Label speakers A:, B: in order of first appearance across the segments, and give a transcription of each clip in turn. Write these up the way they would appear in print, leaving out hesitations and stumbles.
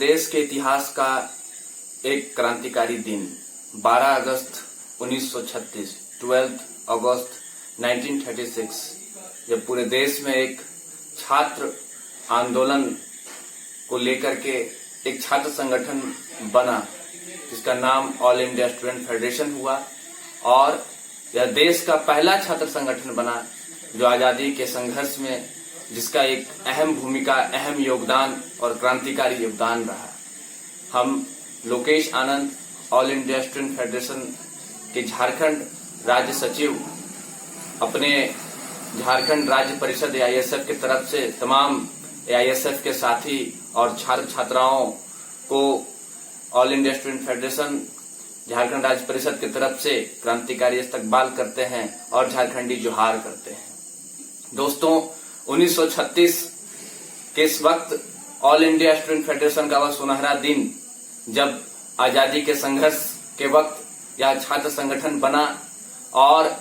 A: देश के इतिहास का एक क्रांतिकारी दिन 12 अगस्त 1936 12 अगस्त 1936 जब पूरे देश में एक छात्र आंदोलन को लेकर के एक छात्र संगठन बना जिसका नाम ऑल इंडिया स्टूडेंट फेडरेशन हुआ और यह देश का पहला छात्र संगठन बना जो आजादी के संघर्ष में जिसका एक अहम भूमिका, अहम योगदान और क्रांतिकारी योगदान रहा। हम लोकेश आनंद ऑल इंडिया स्टूडेंट फेडरेशन के झारखंड राज्य सचिव अपने झारखंड राज्य परिषद AISF की तरफ से तमाम AISF के साथी और छात्र छात्राओं को all India student federation Jharkhand राज्य परिषद की तरफ से क्रांतिकारी इस्तकबाल करते हैं और झारखंडी जोहार करते हैं। दोस्तों, 1936 के इस वक्त ऑल इंडिया स्टूडेंट फेडरेशन का वह सुनहरा दिन जब आजादी के संघर्ष के वक्त यह छात्र संगठन बना और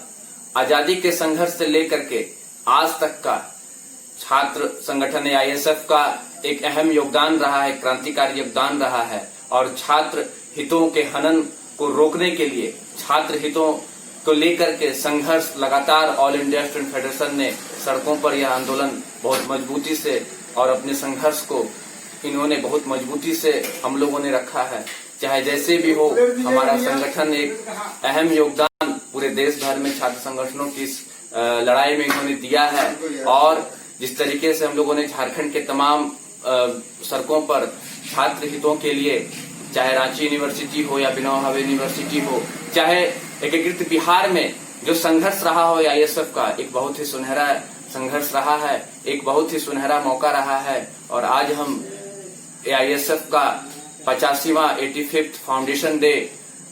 A: आजादी के संघर्ष से लेकर के आज तक का छात्र संगठन AISF का एक अहम योगदान रहा है, क्रांतिकारी योगदान रहा है और छात्र हितों के हनन को रोकने के लिए, छात्र हितों को लेकर के संघर्ष लगातार ऑल इंडिया स्टूडेंट फेडरेशन ने सड़कों पर यह आंदोलन बहुत मजबूती से और अपने संघर्ष को इन्होंने बहुत मजबूती से हम लोगों ने रखा है। चाहे जैसे भी हो, हमारा संगठन एक अहम योगदान पूरे देश भर में छात्र संगठनों की इस लड़ाई में इन्होंने दिया है और जिस तरीके से हम लोगों ने झारखंड के तमाम सड़कों पर छात्र हितों के लिए, चाहे रांची यूनिवर्सिटी हो या बिनौहावे यूनिवर्सिटी हो, चाहे एकीकृत बिहार में जो संघर्ष रहा हो AISF का, एक बहुत ही सुनहरा संघर्ष रहा है, एक बहुत ही सुनहरा मौका रहा है और आज हम AISF का 85वां 85th फाउंडेशन डे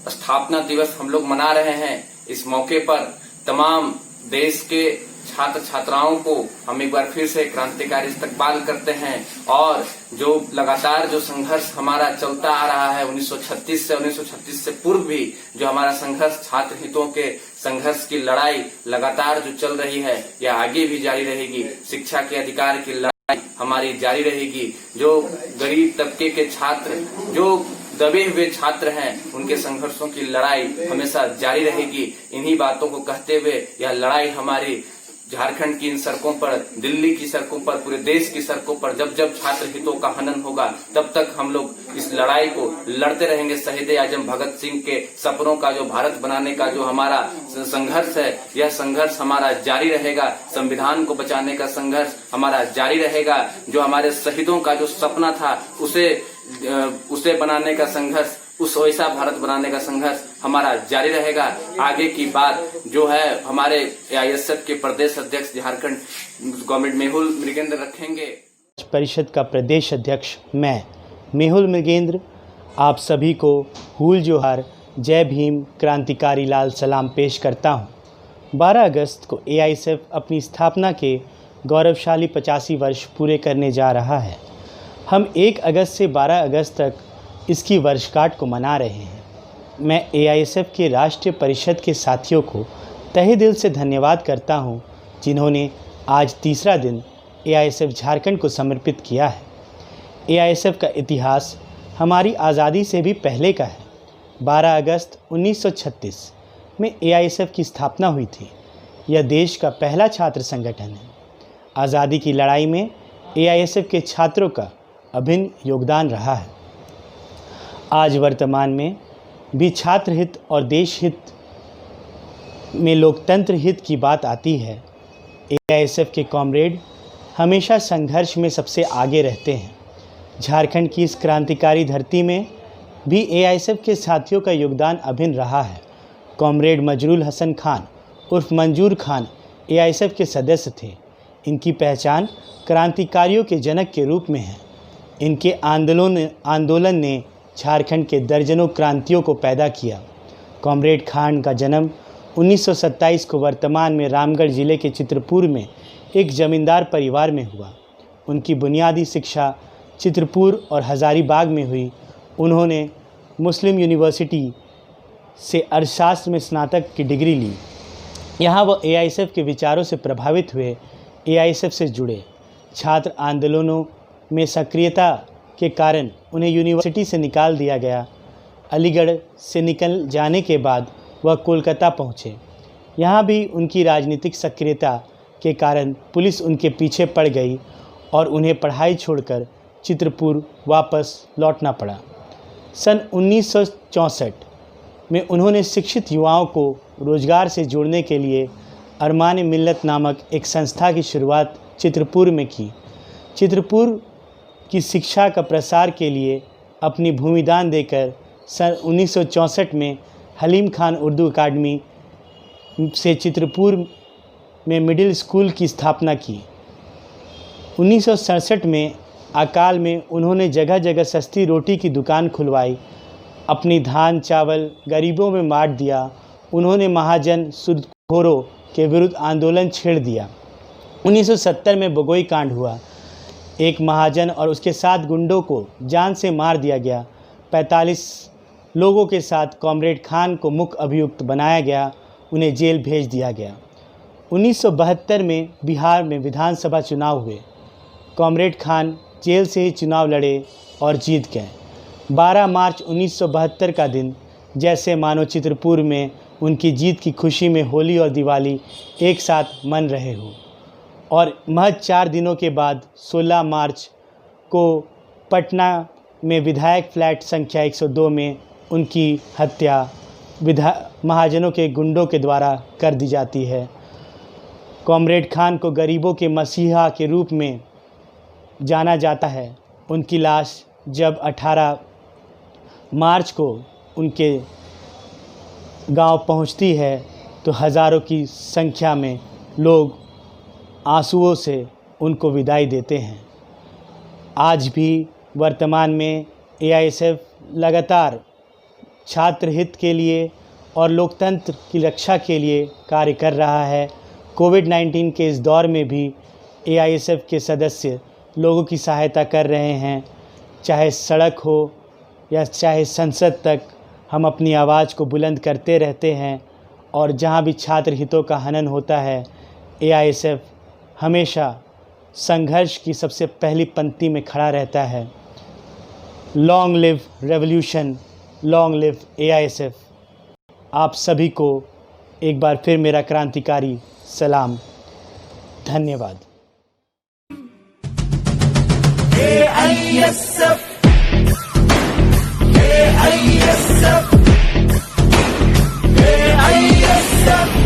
A: स्थापना दिवस हम लोग मना रहे हैं। इस मौके पर तमाम देश के छात्र छात्राओं को हम एक बार फिर से क्रांतिकारी इस्तकबाल करते हैं और जो लगातार जो संघर्ष हमारा चलता आ रहा है 1936 से पूर्व भी जो हमारा संघर्ष, छात्र हितों के संघर्ष की लड़ाई लगातार जो चल रही है यह आगे भी जारी रहेगी। शिक्षा के अधिकार की लड़ाई हमारी जारी रहेगी। जो गरीब तबके के छात्र, जो दबे हुए छात्र हैं, उनके संघर्षों की लड़ाई हमेशा जारी रहेगी। इन्हीं बातों को कहते हुए यह लड़ाई हमारी झारखंड की इन सड़कों पर, दिल्ली की सड़कों पर, पूरे देश की सड़कों पर जब जब छात्र हितों का हनन होगा तब तक हम लोग इस लड़ाई को लड़ते रहेंगे। शहीद आजम भगत सिंह के सपनों का जो भारत बनाने का जो हमारा संघर्ष है, यह संघर्ष हमारा जारी रहेगा। संविधान को बचाने का संघर्ष हमारा जारी रहेगा। जो हमारे शहीदों का जो सपना था उसे बनाने का संघर्ष, उस वैसा भारत बनाने का संघर्ष हमारा जारी रहेगा। आगे की बात जो है हमारे AISF के प्रदेश अध्यक्ष झारखंड गवर्नमेंट मेहुल मृगेंद्र रखेंगे।
B: परिषद का प्रदेश अध्यक्ष मैं मेहुल मृगेंद्र आप सभी को हूल जोहार, जय भीम, क्रांतिकारी लाल सलाम पेश करता हूँ। 12 अगस्त को AISF अपनी स्थापना के गौरवशाली 85 वर्ष पूरे करने जा रहा है। हम 1 अगस्त से 12 अगस्त तक इसकी वर्षगांठ को मना रहे हैं। मैं AISF के राष्ट्रीय परिषद के साथियों को तहे दिल से धन्यवाद करता हूं, जिन्होंने आज तीसरा दिन AISF झारखंड को समर्पित किया है। AISF का इतिहास हमारी आज़ादी से भी पहले का है। 12 अगस्त 1936 में AISF की स्थापना हुई थी। यह देश का पहला छात्र संगठन है। आज़ादी की लड़ाई में AISF के छात्रों का अभिन्न योगदान रहा है। आज वर्तमान में भी छात्र हित और देश हित में लोकतंत्र हित की बात आती है। AISF के कॉमरेड हमेशा संघर्ष में सबसे आगे रहते हैं। झारखंड की इस क्रांतिकारी धरती में भी AISF के साथियों का योगदान अभिन्न रहा है। कॉमरेड मजरूल हसन खान उर्फ मंजूर खान AISF के सदस्य थे। इनकी पहचान क्रांतिकारियों के जनक के रूप में है। इनके आंदोलन ने झारखंड के दर्जनों क्रांतियों को पैदा किया। कॉमरेड खान का जन्म 1927 को वर्तमान में रामगढ़ जिले के चित्रपुर में एक जमींदार परिवार में हुआ। उनकी बुनियादी शिक्षा चित्रपुर और हजारीबाग में हुई। उन्होंने मुस्लिम यूनिवर्सिटी से अर्थशास्त्र में स्नातक की डिग्री ली। यहाँ वह AISF के विचारों से प्रभावित हुए, AISF से जुड़े। छात्र आंदोलनों में सक्रियता के कारण उन्हें यूनिवर्सिटी से निकाल दिया गया। अलीगढ़ से निकल जाने के बाद वह कोलकाता पहुँचे। यहाँ भी उनकी राजनीतिक सक्रियता के कारण पुलिस उनके पीछे पड़ गई और उन्हें पढ़ाई छोड़कर चित्रपुर वापस लौटना पड़ा। सन 1964 में उन्होंने शिक्षित युवाओं को रोजगार से जोड़ने के लिए अरमान मिल्लत नामक एक संस्था की शुरुआत चित्रपुर में की। चित्रपुर की शिक्षा का प्रसार के लिए अपनी भूमिदान देकर सन 1964 में हलीम खान उर्दू अकादमी से चित्रपुर में मिडिल स्कूल की स्थापना की। 1967 में अकाल में उन्होंने जगह जगह सस्ती रोटी की दुकान खुलवाई। अपनी धान चावल गरीबों में बांट दिया। उन्होंने महाजन सूदखोरों के विरुद्ध आंदोलन छेड़ दिया। 1970 में बगोई कांड हुआ। एक महाजन और उसके 7 गुंडों को जान से मार दिया गया। 45 लोगों के साथ कॉमरेड खान को मुख्य अभियुक्त बनाया गया। उन्हें जेल भेज दिया गया। 1972 में बिहार में विधानसभा चुनाव हुए। कॉमरेड खान जेल से ही चुनाव लड़े और जीत गए। 12 मार्च 1972 का दिन जैसे मानो चित्रपुर में उनकी जीत की खुशी में होली और दिवाली एक साथ मन रहे हो। और महज 4 दिनों के बाद 16 मार्च को पटना में विधायक फ्लैट संख्या 102 में उनकी हत्या महाजनों के गुंडों के द्वारा कर दी जाती है। कॉमरेड खान को गरीबों के मसीहा के रूप में जाना जाता है। उनकी लाश जब 18 मार्च को उनके गांव पहुंचती है तो हज़ारों की संख्या में लोग आंसुओं से उनको विदाई देते हैं। आज भी वर्तमान में AISF लगातार छात्र हित के लिए और लोकतंत्र की रक्षा के लिए कार्य कर रहा है। कोविड-19 के इस दौर में भी AISF के सदस्य लोगों की सहायता कर रहे हैं। चाहे सड़क हो या चाहे संसद तक हम अपनी आवाज़ को बुलंद करते रहते हैं। और जहां भी छात्र हितों का हनन होता है AISF हमेशा संघर्ष की सबसे पहली पंक्ति में खड़ा रहता है। Long live revolution, long live AISF। आप सभी को एक बार फिर मेरा क्रांतिकारी सलाम। धन्यवाद।
C: AISF, AISF, AISF।